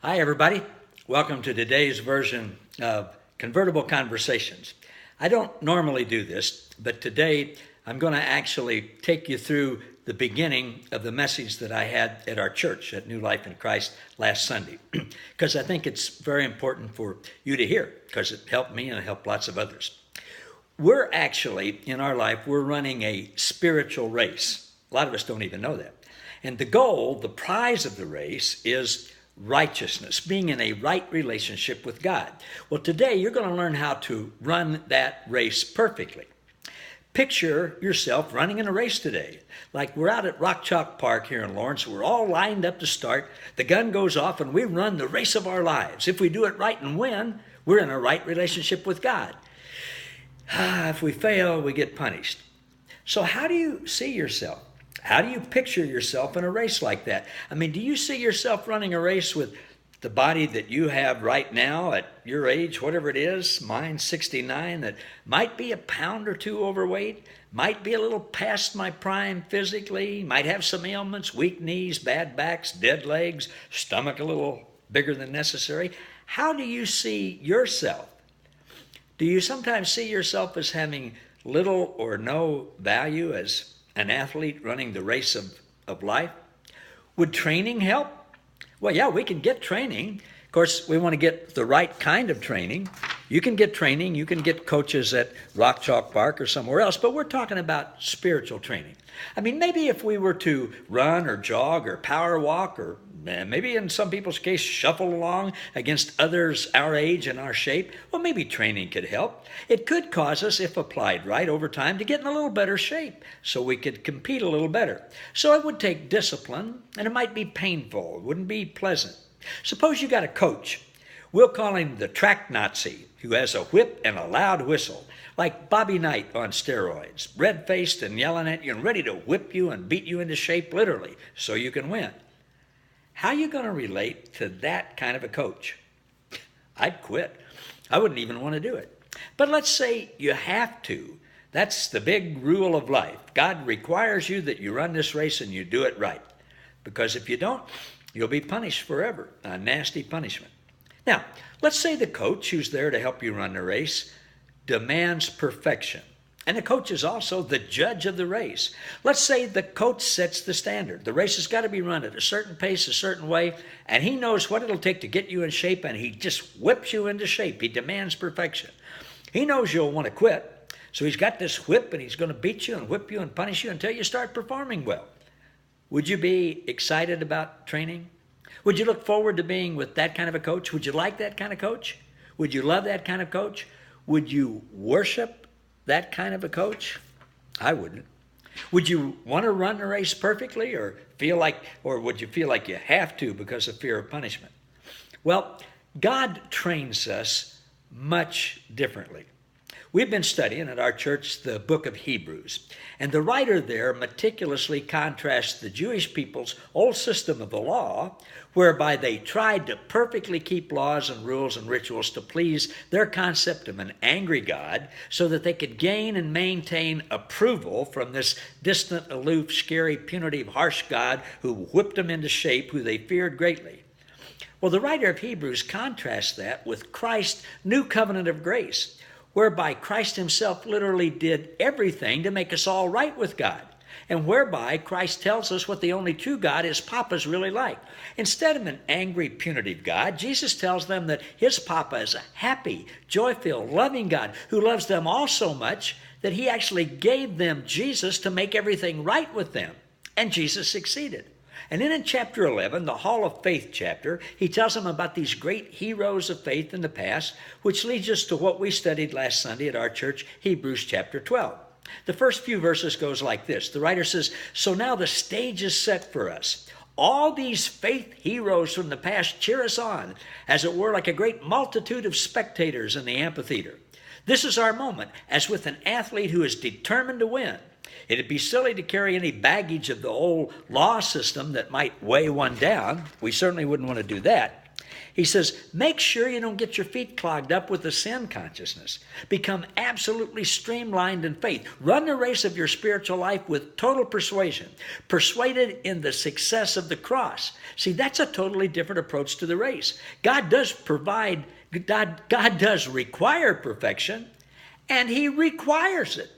Hi, everybody. Welcome to today's version of Convertible Conversations. I don't normally do this, but today I'm going to actually take you through the beginning of the message that I had at our church at New Life in Christ last Sunday, because I think it's very important for you to hear, because it helped me and it helped lots of others. We're actually, in our life, we're running a spiritual race. A lot of us don't even know that. And the goal, the prize of the race, is righteousness, being in a right relationship with God. Well, today you're going to learn how to run that race perfectly. Picture yourself running in a race today. Like we're out at Rock Chalk Park here in Lawrence. We're all lined up to start. The gun goes off and we run the race of our lives. If we do it right and win, we're in a right relationship with God. If we fail, we get punished. So how do you see yourself? How do you picture yourself in a race like that? I mean, do you see yourself running a race with the body that you have right now at your age, whatever it is, mine 69, that might be a pound or two overweight, might be a little past my prime physically, might have some ailments, weak knees, bad backs, dead legs, stomach a little bigger than necessary? How do you see yourself? Do you sometimes see yourself as having little or no value as an athlete running the race of life? Would training help? Well, yeah, we can get training. Of course, we want to get the right kind of training. You can get training. You can get coaches at Rock Chalk Park or somewhere else, but we're talking about spiritual training. I mean, maybe if we were to run or jog or power walk or maybe in some people's case shuffle along against others our age and our shape, well, maybe training could help. It could cause us, if applied right over time, to get in a little better shape so we could compete a little better. So it would take discipline, and it might be painful. It wouldn't be pleasant. Suppose you got a coach. We'll call him the track Nazi, who has a whip and a loud whistle, like Bobby Knight on steroids, red-faced and yelling at you and ready to whip you and beat you into shape literally so you can win. How are you going to relate to that kind of a coach? I'd quit. I wouldn't even want to do it. But let's say you have to. That's the big rule of life. God requires you that you run this race and you do it right. Because if you don't, you'll be punished forever, a nasty punishment. Now, let's say the coach who's there to help you run the race demands perfection. And the coach is also the judge of the race. Let's say the coach sets the standard. The race has got to be run at a certain pace, a certain way, and he knows what it'll take to get you in shape, and he just whips you into shape. He demands perfection. He knows you'll want to quit, so he's got this whip, and he's going to beat you and whip you and punish you until you start performing well. Would you be excited about training? Would you look forward to being with that kind of a coach? Would you like that kind of coach? Would you love that kind of coach? Would you worship that kind of a coach? I wouldn't. Would you want to run the race perfectly or would you feel like you have to because of fear of punishment? Well, God trains us much differently. We've been studying at our church the book of Hebrews, and the writer there meticulously contrasts the Jewish people's old system of the law, whereby they tried to perfectly keep laws and rules and rituals to please their concept of an angry God so that they could gain and maintain approval from this distant, aloof, scary, punitive, harsh God who whipped them into shape, who they feared greatly. Well, the writer of Hebrews contrasts that with Christ's new covenant of grace, whereby Christ himself literally did everything to make us all right with God, and whereby Christ tells us what the only true God, his Papa's really like. Instead of an angry, punitive God, Jesus tells them that his Papa is a happy, joy-filled, loving God who loves them all so much that he actually gave them Jesus to make everything right with them. And Jesus succeeded. And then in chapter 11, the Hall of Faith chapter, he tells them about these great heroes of faith in the past, which leads us to what we studied last Sunday at our church, Hebrews chapter 12. The first few verses goes like this. The writer says, "So now the stage is set for us. All these faith heroes from the past cheer us on, as it were like a great multitude of spectators in the amphitheater. This is our moment, as with an athlete who is determined to win. It'd be silly to carry any baggage of the old law system that might weigh one down. We certainly wouldn't want to do that. He says, make sure you don't get your feet clogged up with the sin consciousness. Become absolutely streamlined in faith. Run the race of your spiritual life with total persuasion, persuaded in the success of the cross. See, that's a totally different approach to the race. God does provide, God does require perfection, and he requires it.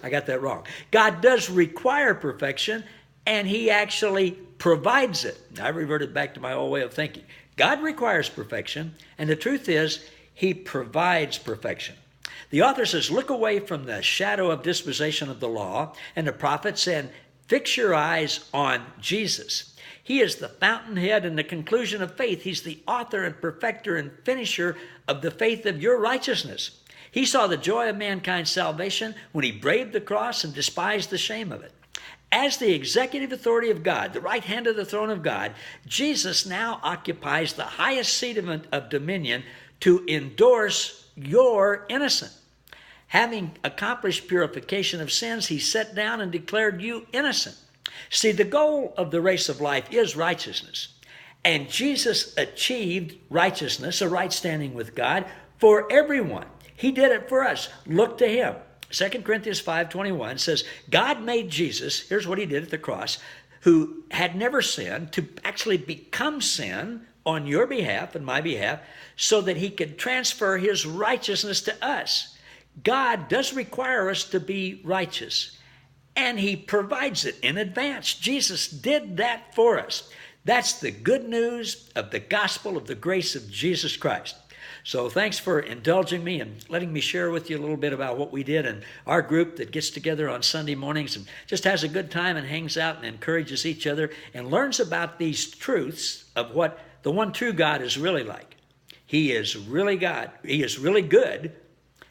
I got that wrong. God does require perfection, and he actually provides it. I reverted back to my old way of thinking. God requires perfection, and the truth is, he provides perfection. The author says, look away from the shadow of dispensation of the law and the prophets and fix your eyes on Jesus. He is the fountainhead and the conclusion of faith. He's the author and perfecter and finisher of the faith of your righteousness. He saw the joy of mankind's salvation when he braved the cross and despised the shame of it. As the executive authority of God, the right hand of the throne of God, Jesus now occupies the highest seat of dominion to endorse your innocence. Having accomplished purification of sins, he sat down and declared you innocent. See, the goal of the race of life is righteousness. And Jesus achieved righteousness, a right standing with God, for everyone. He did it for us. Look to him. 2 Corinthians 5:21 says, God made Jesus, here's what he did at the cross, who had never sinned, to actually become sin on your behalf and my behalf, so that he could transfer his righteousness to us. God does require us to be righteous, and he provides it in advance. Jesus did that for us. That's the good news of the gospel of the grace of Jesus Christ. So thanks for indulging me and letting me share with you a little bit about what we did in our group that gets together on Sunday mornings and just has a good time and hangs out and encourages each other and learns about these truths of what the one true God is really like. He is really God. He is really good,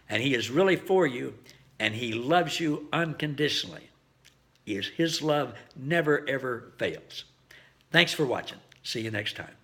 and he is really for you, and he loves you unconditionally. His love never, ever fails. Thanks for watching. See you next time.